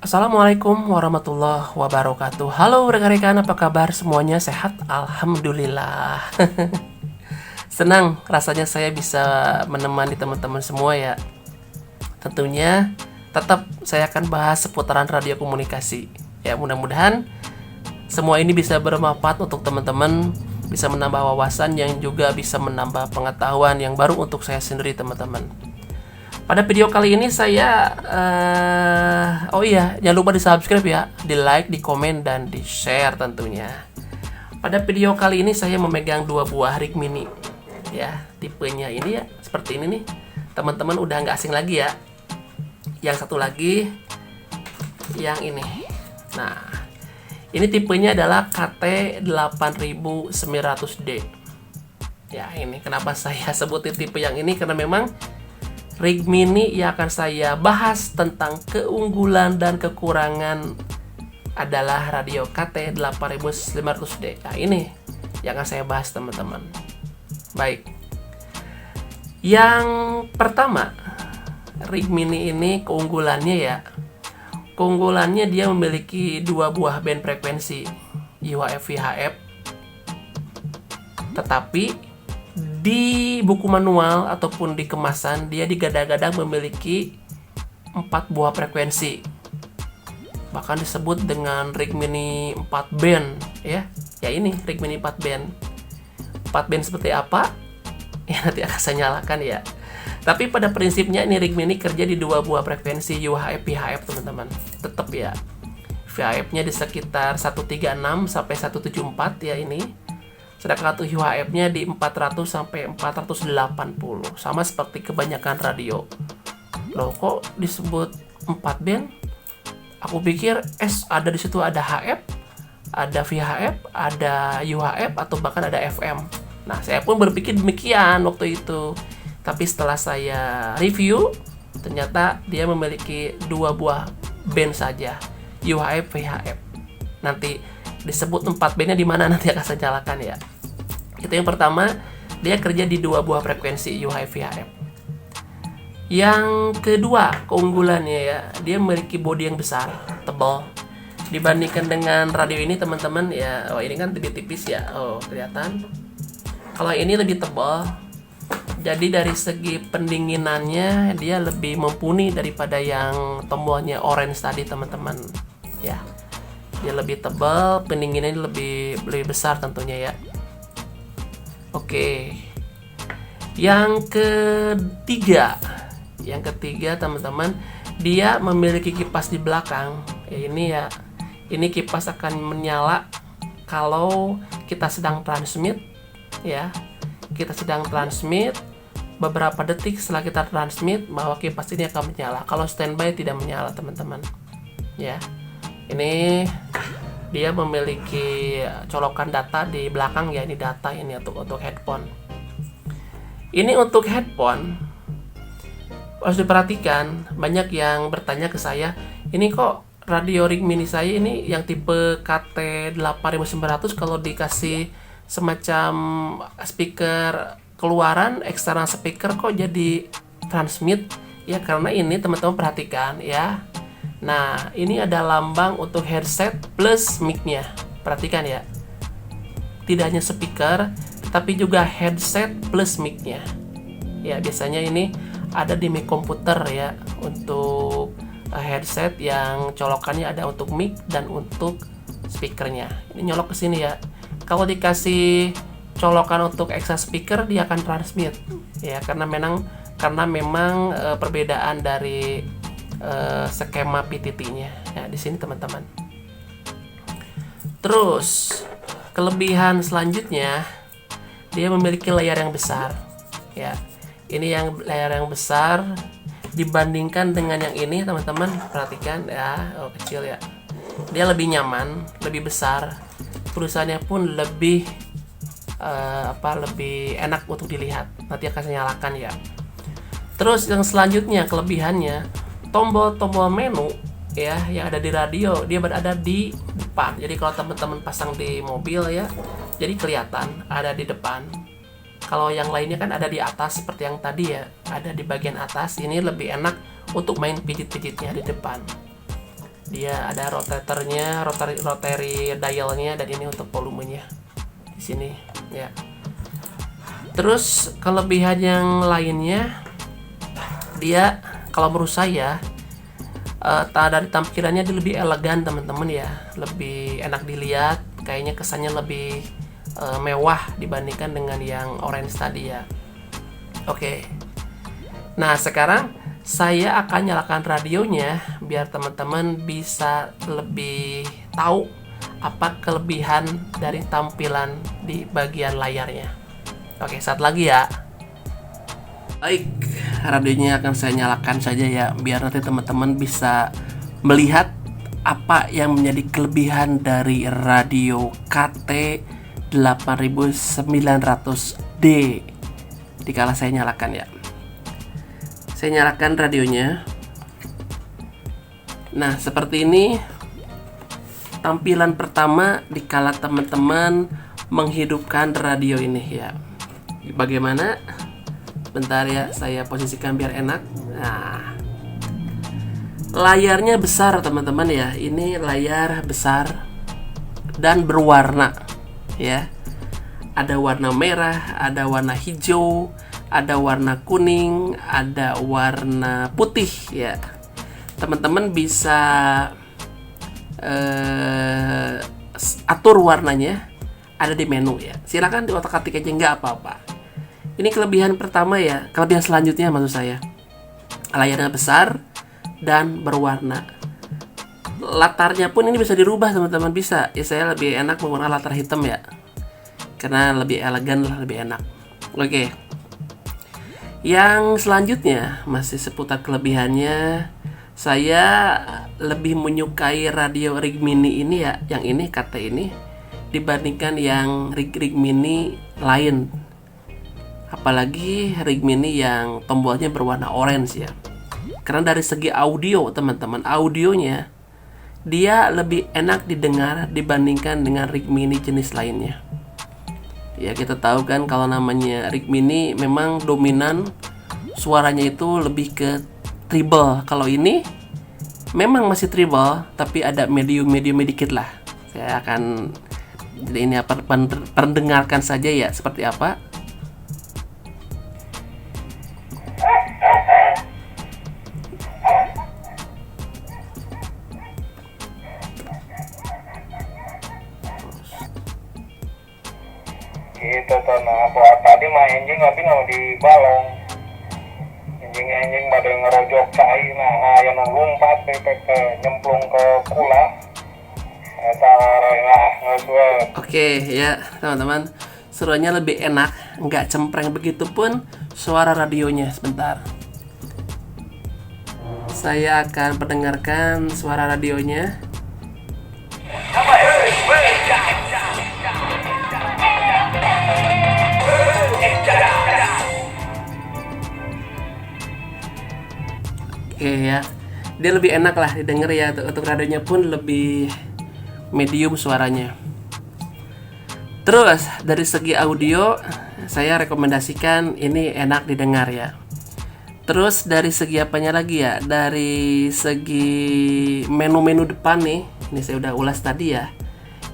Assalamualaikum warahmatullahi wabarakatuh. Halo rekan-rekan, apa kabar? Semuanya sehat? Alhamdulillah. Senang rasanya saya bisa menemani teman-teman semua ya. Tentunya tetap saya akan bahas seputaran radio komunikasi. Ya, mudah-mudahan semua ini bisa bermanfaat untuk teman-teman, bisa menambah wawasan yang juga bisa menambah pengetahuan yang baru untuk saya sendiri, teman-teman. Pada video kali ini saya oh iya, jangan lupa di subscribe ya, di like, di komen, dan di share tentunya. Pada video kali ini saya memegang dua buah rig mini ya, tipenya ini ya seperti ini nih. Teman-teman udah nggak asing lagi ya. Yang satu lagi yang ini. Nah, ini tipenya adalah KT8900D. Ya, ini kenapa saya sebutin tipe yang ini, karena memang rig mini yang akan saya bahas tentang keunggulan dan kekurangan adalah radio KT8500D. Nah, ini yang akan saya bahas, teman-teman. Baik. Yang pertama, rig mini ini keunggulannya ya. Keunggulannya dia memiliki dua buah band frekuensi UHF VHF. Tetapi di buku manual ataupun di kemasan dia digadang-gadang memiliki 4 buah frekuensi. Bahkan disebut dengan rig mini 4 band ya. Ya ini rig mini 4 band. 4 band seperti apa? Ya nanti akan saya nyalakan ya. Tapi pada prinsipnya ini rig mini kerja di 2 buah frekuensi UHF VHF, teman-teman. Tetap ya. VHF-nya di sekitar 136 sampai 174 ya ini. Sedangkan untuk UHF-nya di 400 sampai 480. Sama seperti kebanyakan radio. Loh, kok disebut 4 band? Aku pikir ada di situ ada HF, ada VHF, ada UHF, atau bahkan ada FM. Nah, saya pun berpikir demikian waktu itu. Tapi setelah saya review, ternyata dia memiliki 2 buah band saja, UHF, VHF. Nanti disebut 4 bandnya di mana nanti akan saya nyalakan ya. Itu yang pertama, dia kerja di 2 buah frekuensi UHF VHF. Yang kedua, keunggulannya ya, dia memiliki bodi yang besar, tebal. Dibandingkan dengan radio ini, teman-teman ya, oh ini kan lebih tipis ya. Oh, kelihatan. Kalau ini lebih tebal. Jadi dari segi pendinginannya dia lebih mumpuni daripada yang tombolnya orange tadi, teman-teman. Ya. Dia lebih tebal, pendinginannya lebih besar tentunya ya. Oke. Yang ketiga teman-teman, dia memiliki kipas di belakang. Ini kipas akan menyala kalau kita sedang transmit ya. Kita sedang transmit, beberapa detik setelah kita transmit, bahwa kipas ini akan menyala. Kalau standby tidak menyala, teman-teman. Ya. Ini dia memiliki colokan data di belakang ya, ini data ini untuk headphone. Ini untuk headphone harus diperhatikan, banyak yang bertanya ke saya, ini kok radio rig mini saya ini yang tipe KT8900 kalau dikasih semacam speaker keluaran, eksternal speaker kok jadi transmit? Ya karena ini teman-teman perhatikan ya. Nah, ini ada lambang untuk headset plus mic-nya. Perhatikan ya. Tidak hanya speaker, tapi juga headset plus mic-nya. Ya, biasanya ini ada di mic komputer ya, untuk headset yang colokannya ada untuk mic dan untuk speakernya. Ini nyolok ke sini ya. Kalau dikasih colokan untuk extra speaker, dia akan transmit. Ya, karena memang perbedaan dari skema PTT-nya ya di sini, teman-teman. Terus kelebihan selanjutnya, dia memiliki layar yang besar ya. Ini yang layar yang besar dibandingkan dengan yang ini, teman-teman. Perhatikan ya, kecil ya. Dia lebih nyaman, lebih besar. Tulisannya pun lebih lebih enak untuk dilihat. Nanti akan saya nyalakan ya. Terus yang selanjutnya, kelebihannya, tombol-tombol menu ya yang ada di radio dia berada di depan. Jadi kalau teman-teman pasang di mobil ya, jadi kelihatan ada di depan. Kalau yang lainnya kan ada di atas seperti yang tadi ya, ada di bagian atas. Ini lebih enak untuk main pijit-pijitnya di depan. Dia ada rotatornya, rotary dialnya, dan ini untuk volumenya di sini ya. Terus kelebihan yang lainnya, dia kalau menurut saya dari tampilannya dia lebih elegan teman-teman ya, lebih enak dilihat, kayaknya kesannya lebih mewah dibandingkan dengan yang orange tadi ya. Oke. Nah, sekarang saya akan nyalakan radionya biar teman-teman bisa lebih tahu apa kelebihan dari tampilan di bagian layarnya. Oke, satu lagi ya. Baik, radionya akan saya nyalakan saja ya, biar nanti teman-teman bisa melihat apa yang menjadi kelebihan dari radio KT 8900D dikala saya nyalakan ya. Saya nyalakan radionya. Nah, seperti ini tampilan pertama dikala teman-teman menghidupkan radio ini ya. Bagaimana? Bentar ya, saya posisikan biar enak. Nah, layarnya besar teman-teman ya. Ini layar besar dan berwarna ya. Ada warna merah, ada warna hijau, ada warna kuning, ada warna putih ya. Teman-teman bisa atur warnanya, ada di menu ya. Silakan diotak-atik aja, nggak apa-apa. Ini kelebihan pertama ya. Kelebihan selanjutnya maksud saya, layarnya besar dan berwarna. Latarnya pun ini bisa dirubah teman-teman, bisa. Ya, saya lebih enak menggunakan latar hitam ya, karena lebih elegan lah, lebih enak. Oke. Yang selanjutnya masih seputar kelebihannya, saya lebih menyukai radio Rig Mini ini ya, yang ini KT ini, dibandingkan yang Rig Mini lain. Apalagi Rig Mini yang tombolnya berwarna orange ya. Karena dari segi audio teman-teman, audionya dia lebih enak didengar dibandingkan dengan Rig Mini jenis lainnya. Ya, kita tahu kan kalau namanya Rig Mini memang dominan suaranya itu lebih ke treble. Kalau ini memang masih treble, tapi ada medium dikit lah. Saya akan jadi ini pendengarkan saja ya seperti apa. Gitu tuh, nah buat tadi mah anjing tapi nggak di balong, anjing pada ngerojok cai, nah yang lompat ke nyemplung ke kula, Oke ya teman-teman, suaranya lebih enak, nggak cempreng begitu pun suara radionya. Sebentar, saya akan pendengarkan suara radionya. Oke ya, dia lebih enak lah didengar ya. Untuk radionya pun lebih medium suaranya. Terus dari segi audio, saya rekomendasikan ini enak didengar ya. Terus dari segi apanya lagi ya, dari segi menu-menu depan nih, ini saya udah ulas tadi ya.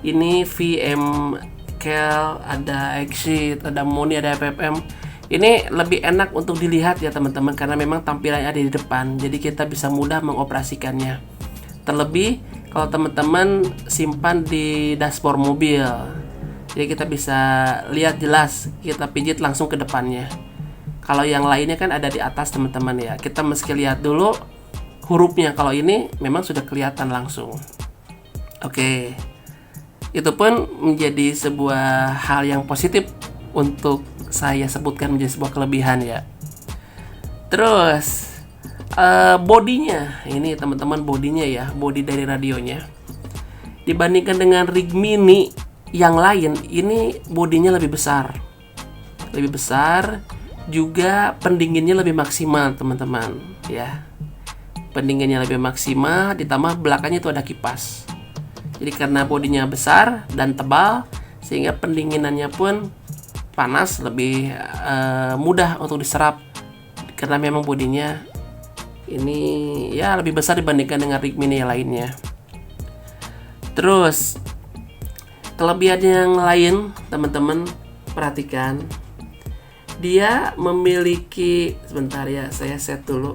Ini VM Cal, ada exit, ada moni, ada FFM. Ini lebih enak untuk dilihat ya teman-teman, karena memang tampilannya ada di depan, jadi kita bisa mudah mengoperasikannya. Terlebih kalau teman-teman simpan di dashboard mobil, jadi kita bisa lihat jelas, kita pijit langsung ke depannya. Kalau yang lainnya kan ada di atas teman-teman ya, kita mesti lihat dulu hurufnya. Kalau ini memang sudah kelihatan langsung. Oke, itu pun menjadi sebuah hal yang positif untuk saya sebutkan menjadi sebuah kelebihan ya. Terus bodinya ini teman-teman, bodinya ya, bodi dari radionya dibandingkan dengan Rig Mini yang lain, ini bodinya lebih besar, juga pendinginnya lebih maksimal teman-teman ya. Pendinginnya lebih maksimal, ditambah belakangnya itu ada kipas. Jadi karena bodinya besar dan tebal, sehingga pendinginannya pun panas lebih mudah untuk diserap, karena memang bodinya ini ya lebih besar dibandingkan dengan Rig Mini yang lainnya. Terus kelebihan yang lain teman-teman perhatikan, dia memiliki, sebentar ya saya set dulu.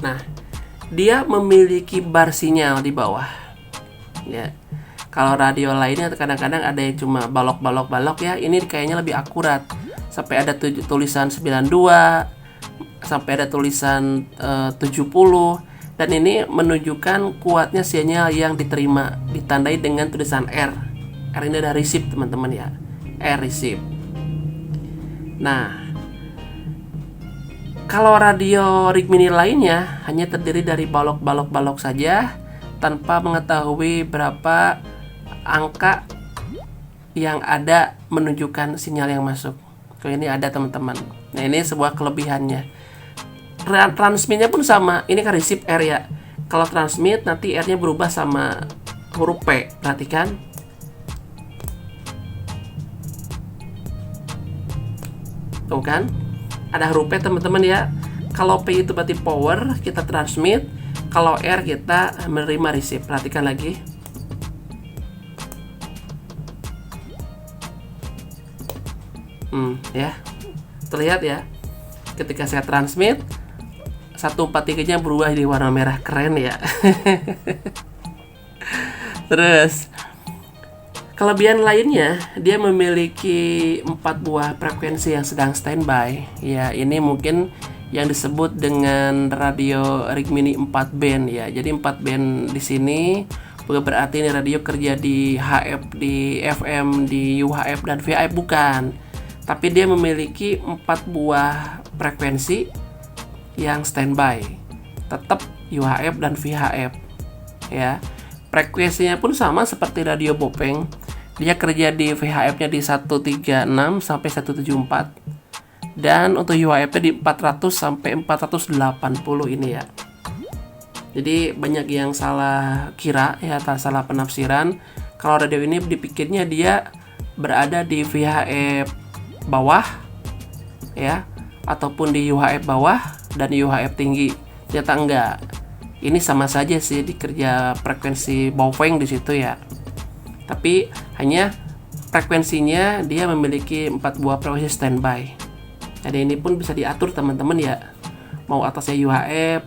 Nah, dia memiliki bar sinyal di bawah ya. Kalau radio lainnya kadang-kadang ada yang cuma balok ya, ini kayaknya lebih akurat. Sampai ada tulisan 92, sampai ada tulisan 70, dan ini menunjukkan kuatnya sinyal yang diterima, ditandai dengan tulisan R. R ini ada receive teman-teman ya, R receive. Nah, kalau radio rig mini lainnya hanya terdiri dari balok saja tanpa mengetahui berapa angka yang ada menunjukkan sinyal yang masuk. Kalau ini ada teman-teman. Nah, ini sebuah kelebihannya. Transmitnya pun sama. Ini kan receive R ya. Kalau transmit nanti R-nya berubah sama huruf P. Perhatikan. Tuh kan? Ada huruf P teman-teman ya. Kalau P itu berarti power, kita transmit. Kalau R kita menerima receive. Perhatikan lagi. Ya. Terlihat ya. Ketika saya transmit 143-nya berubah jadi warna merah, keren ya. Terus kelebihan lainnya, dia memiliki 4 buah frekuensi yang sedang standby. Ya, ini mungkin yang disebut dengan radio rig mini 4 band ya. Jadi 4 band di sini bukan berarti ini radio kerja di HF, di FM, di UHF dan VHF, bukan. Tapi dia memiliki 4 buah frekuensi yang standby, tetap UHF dan VHF ya. Frekuensinya pun sama seperti radio Bopeng. Dia kerja di VHF-nya di 136 sampai 174, dan untuk UHF-nya di 400 sampai 480 ini ya. Jadi banyak yang salah kira ya, salah penafsiran. Kalau radio ini dipikirnya dia berada di VHF bawah ya, ataupun di UHF bawah dan UHF tinggi. Ternyata enggak. Ini sama saja sih, dikerja frekuensi Baofeng di situ ya. Tapi hanya frekuensinya dia memiliki 4 buah frekuensi standby. Jadi ini pun bisa diatur teman-teman ya. Mau atasnya UHF,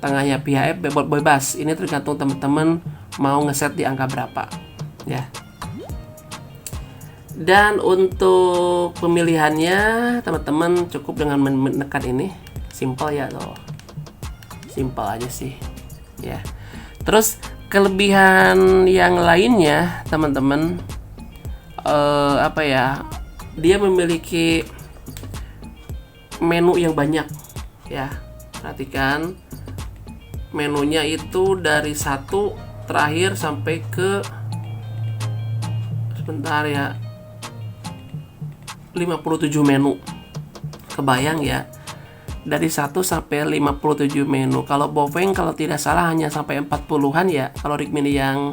tengahnya VHF, bebas. Ini tergantung teman-teman mau ngeset di angka berapa ya. Dan untuk pemilihannya teman-teman cukup dengan menekan ini, simple ya tuh, simple aja sih ya. Terus kelebihan yang lainnya teman-teman, apa ya, dia memiliki menu yang banyak ya. Perhatikan menunya itu dari 1 terakhir sampai ke, sebentar ya, 57 menu. Kebayang ya, dari 1 sampai 57 menu. Kalau Baofeng kalau tidak salah hanya sampai 40-an ya. Kalau rig mini yang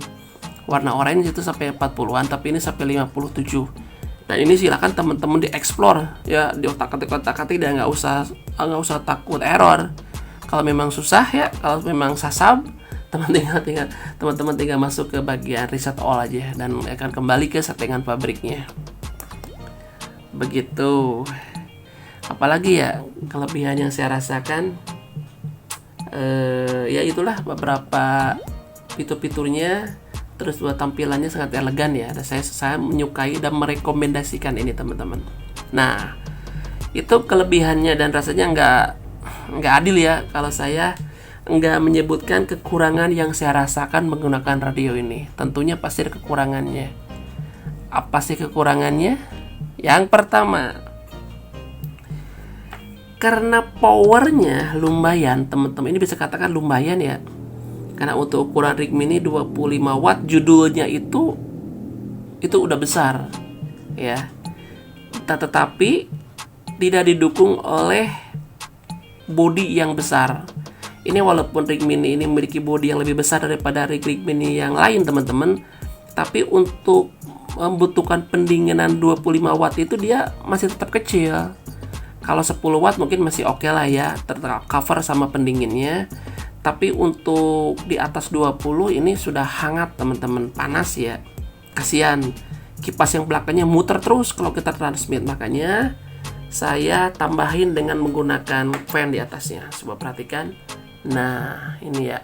warna orange itu sampai 40-an, tapi ini sampai 57. Dan ini silakan teman-teman dieksplor ya, di otak-atik dan nggak usah takut error. Kalau memang susah ya, kalau memang sasab, teman-teman tinggal masuk ke bagian reset all aja dan akan kembali ke settingan pabriknya. Begitu. Apalagi ya kelebihan yang saya rasakan, ya itulah beberapa fitur-fiturnya. Terus buat tampilannya sangat elegan ya. Dan saya menyukai dan merekomendasikan ini teman-teman. Nah, itu kelebihannya, dan rasanya nggak adil ya kalau saya nggak menyebutkan kekurangan yang saya rasakan menggunakan radio ini. Tentunya pasti ada kekurangannya. Apa sih kekurangannya? Yang pertama, karena powernya lumayan teman-teman, ini bisa katakan lumayan ya. Karena untuk ukuran rig mini 25 watt, judulnya itu udah besar ya. Tetapi tidak didukung oleh bodi yang besar. Ini walaupun rig mini ini memiliki bodi yang lebih besar daripada rig mini yang lain teman-teman, tapi untuk membutuhkan pendinginan 25 watt itu dia masih tetap kecil. Kalau 10 watt mungkin masih oke lah ya, tercover sama pendinginnya. Tapi untuk di atas 20 ini sudah hangat teman-teman, panas ya. Kasihan kipas yang belakangnya muter terus kalau kita transmit. Makanya saya tambahin dengan menggunakan fan di atasnya. Coba perhatikan. Nah, ini ya.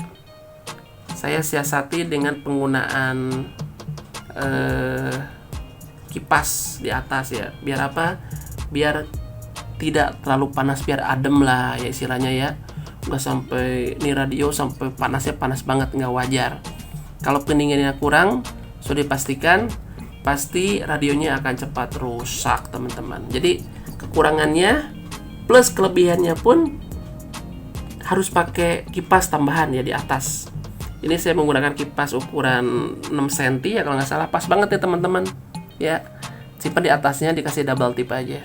Saya siasati dengan penggunaan kipas di atas ya. Biar apa? Biar tidak terlalu panas, biar adem lah ya istilahnya ya. Nggak sampai ini radio sampai panasnya panas banget, nggak wajar. Kalau pendinginnya kurang, sudah dipastikan pasti radionya akan cepat rusak teman-teman. Jadi kekurangannya plus kelebihannya pun harus pakai kipas tambahan ya di atas. Ini saya menggunakan kipas ukuran 6 cm ya kalau nggak salah, pas banget ya teman-teman ya. Simpan di atasnya, dikasih double tip aja.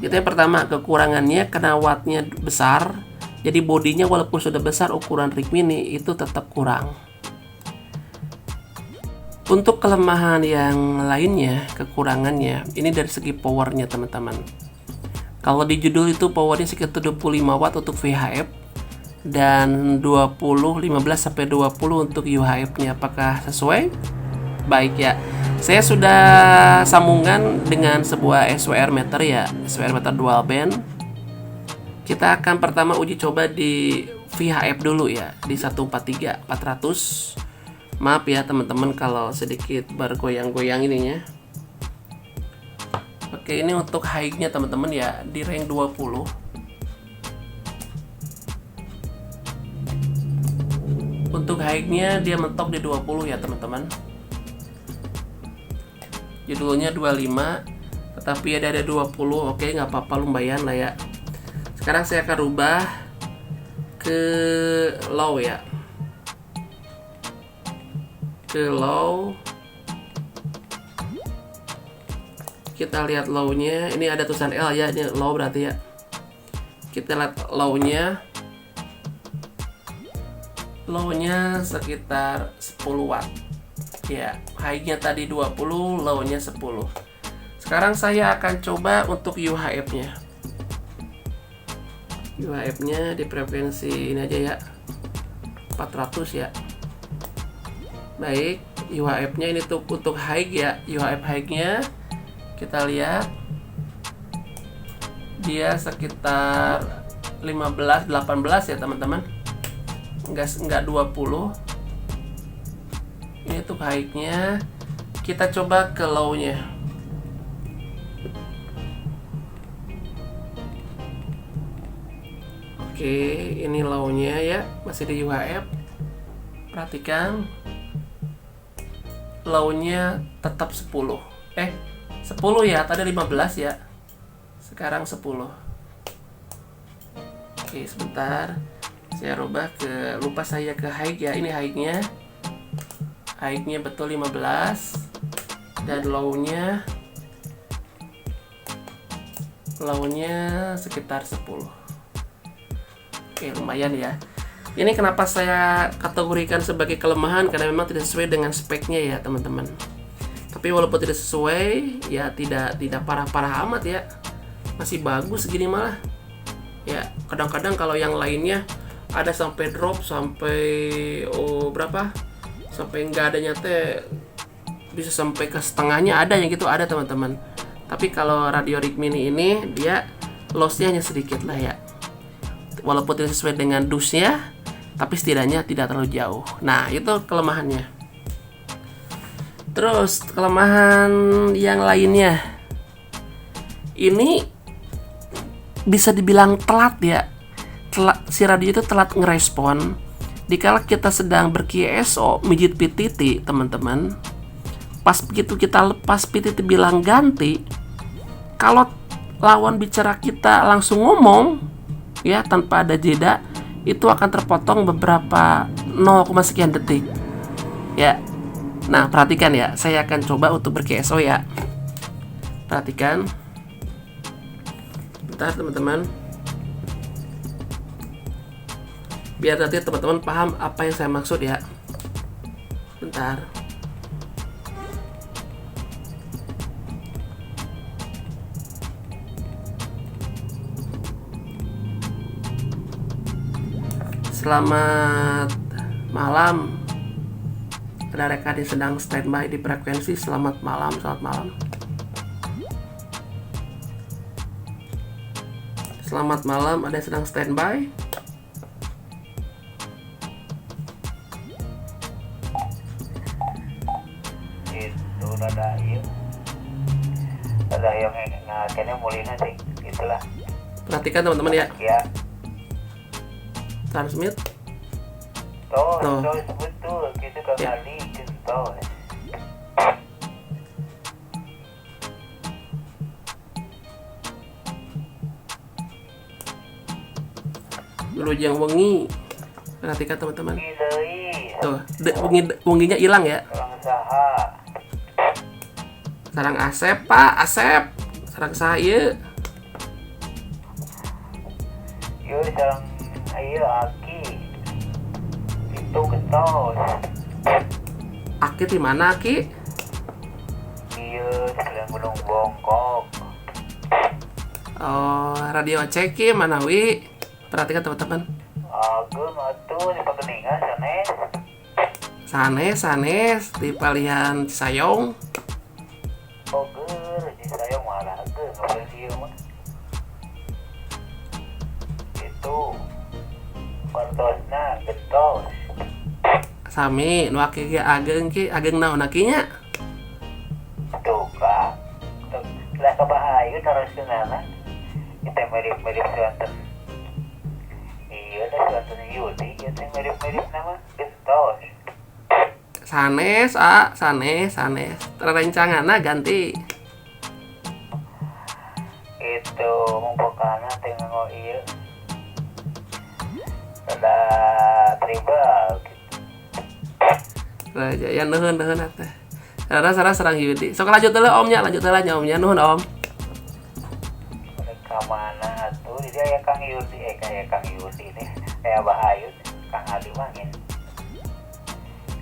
Itu yang pertama, kekurangannya karena wattnya besar, jadi bodinya walaupun sudah besar ukuran rig mini itu tetap kurang. Untuk kelemahan yang lainnya, kekurangannya, ini dari segi powernya teman-teman. Kalau di judul itu powernya sekitar 25 watt untuk VHF dan 15-20 untuk UHF-nya. Apakah sesuai? Baik ya. Saya sudah sambungkan dengan sebuah SWR meter ya, SWR meter dual band. Kita akan pertama uji coba di VHF dulu ya, di 143 400. Maaf ya teman-teman kalau sedikit bergoyang-goyang ininya. Oke, ini untuk high-nya teman-teman ya, di rank 20. Untuk high-nya dia mentok di 20 ya teman-teman. Judulnya 25 tetapi ada 20. Oke, nggak apa-apa, lumayan lah ya. Sekarang saya akan rubah ke low ya, ke low. Kita lihat low-nya, ini ada tulisan L ya, ini low berarti ya. Kita lihat low-nya, low-nya sekitar 10 watt ya. High-nya tadi 20, low-nya 10. Sekarang saya akan coba untuk UHF-nya. UHF-nya di frekuensi ini aja ya, 400 ya. Baik, UHF-nya ini tuh untuk high ya. UHF high-nya kita lihat dia sekitar 15-18 ya teman-teman. Enggak 20. Ini untuk high-nya. Kita coba ke low-nya. Oke, ini low-nya ya, masih di UHF. Perhatikan. Low-nya tetap 10. 10 ya, tadi 15 ya. Sekarang 10. Oke, sebentar. Saya rubah ke, lupa saya ke high ya. Ini high-nya. High-nya betul 15 dan low-nya sekitar 10. Oke, lumayan ya. Ini kenapa saya kategorikan sebagai kelemahan, karena memang tidak sesuai dengan speknya ya teman-teman. Tapi walaupun tidak sesuai ya, tidak parah-parah amat ya, masih bagus segini malah ya. Kadang-kadang kalau yang lainnya ada sampai drop sampai berapa, sampai nggak adanya teh, bisa sampai ke setengahnya ada yang gitu, ada teman-teman. Tapi kalau radio rig mini ini dia lossnya hanya sedikit lah ya, walaupun tidak sesuai dengan dusnya, tapi setidaknya tidak terlalu jauh. Nah, itu kelemahannya. Terus kelemahan yang lainnya, ini bisa dibilang telat ya. Si radio itu telat ngerespon dikala kita sedang ber-QSO mijit PTT teman-teman. Pas begitu kita lepas PTT bilang ganti, kalau lawan bicara kita langsung ngomong ya tanpa ada jeda, itu akan terpotong beberapa 0, sekian detik ya. Nah, perhatikan ya, saya akan coba untuk ber-QSO ya. Perhatikan. Bentar teman-teman, biar nanti teman-teman paham apa yang saya maksud ya. Bentar. Selamat malam. Ada rekan yang sedang standby di frekuensi. Selamat malam, selamat malam. Selamat malam, ada yang sedang standby. Itu ada yang kayaknya mulina sih itulah Perhatikan teman-teman ya. ya Transmit. tuh betul gitu Ya. kali gitu. Wilujeng wengi. Perhatikan teman-teman. Gilei Tuh, wenginya hilang ya. orang saha Sarang Asep, Pak, Asep. Sarang saya. yuk sareng ayo aki itu getos Aki di mana, Aki? iya sedang gunung bongkok Oh, radio ceki mana wi? Perhatikan teman-teman. ageng atuh di pageningan sanes Sanes di palihan Sayong. oger di saya malah ageng ngobrol dia mah itu kartosna getos Sami nu aki ge ageng naon akinya? tuh kak lah kebahayu naraskeunana kita mirip-mirip suanten iya dah suanten Yudi kita mirip-mirip nama getos Sanes, sanes. Rencanganna ganti. itu mumpukana tengok iya ada tribal Raja ya nuhun atuh. Sarana serang Yudi. Sok lanjut heula omnya, nuhun om. mereka mana tuh dia ya Kang Yudi kayak Kang Yudi nih kayak Bahayu Kang Ali mangin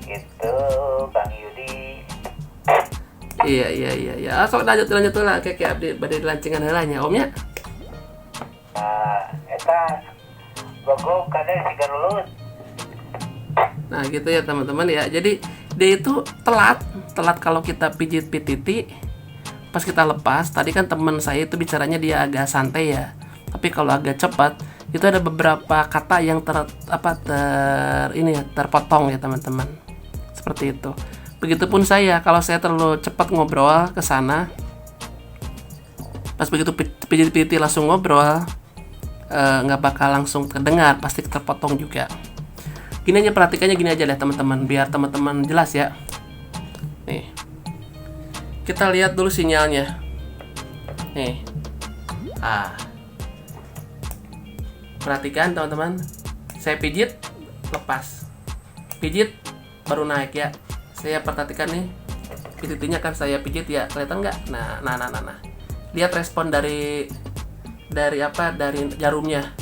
gitu Kang Yudi Iya. Sok lanjut heula kayak abdi bade lancingan heula nya omnya. eta bogo kada siga lulus Nah gitu ya teman-teman ya. Jadi dia itu telat kalau kita pijit pititi. Pas kita lepas, tadi kan teman saya itu bicaranya dia agak santai ya. Tapi kalau agak cepat, itu ada beberapa kata yang terpotong ya teman-teman. Seperti itu. Begitupun saya, kalau saya terlalu cepat ngobrol ke sana, pas begitu pijit pititi langsung ngobrol, nggak bakal langsung terdengar, pasti terpotong juga. Gini aja perhatikannya gini aja deh teman-teman, biar teman-teman jelas ya. Nih, kita lihat dulu sinyalnya. Nih, perhatikan teman-teman. Saya pijit, lepas. Pijit, baru naik ya. Saya perhatikan nih, pititinya kan saya pijit ya, kelihatan nggak? Nah. Lihat respon dari jarumnya.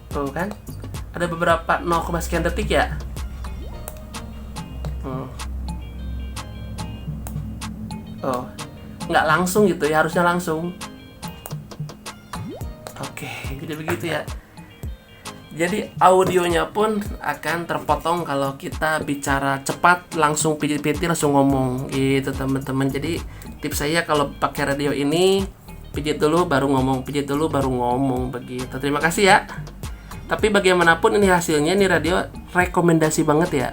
Tuh kan ada beberapa 0, sekian detik ya. Nggak langsung gitu ya, harusnya langsung. Oke, jadi begitu ya. Jadi audionya pun akan terpotong kalau kita bicara cepat, langsung pijit-pijit langsung ngomong gitu teman-teman. Jadi tips saya kalau pakai radio ini, pijit dulu baru ngomong begitu. Terima kasih ya. Tapi bagaimanapun ini hasilnya, ini radio rekomendasi banget ya.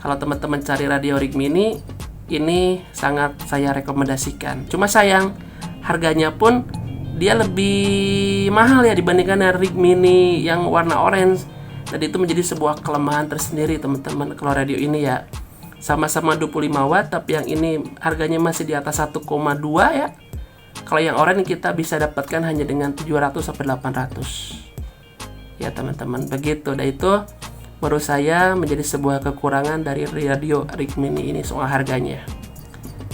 Kalau teman-teman cari radio Rig Mini, ini sangat saya rekomendasikan. Cuma sayang, harganya pun dia lebih mahal ya dibandingkan Rig Mini yang warna orange. Dan itu menjadi sebuah kelemahan tersendiri teman-teman kalau radio ini ya. Sama-sama 25 watt, tapi yang ini harganya masih di atas 1,2 ya. Kalau yang orange kita bisa dapatkan hanya dengan 700 sampai 800. Ya teman-teman, begitu. Dan itu menurut saya menjadi sebuah kekurangan dari radio Rig Mini ini soal harganya.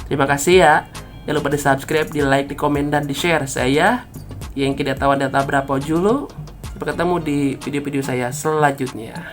Terima kasih ya. Jangan lupa di subscribe, di like, di komen, dan di share. Saya yang tidak tahu data berapa dulu. Sampai ketemu di video-video saya selanjutnya.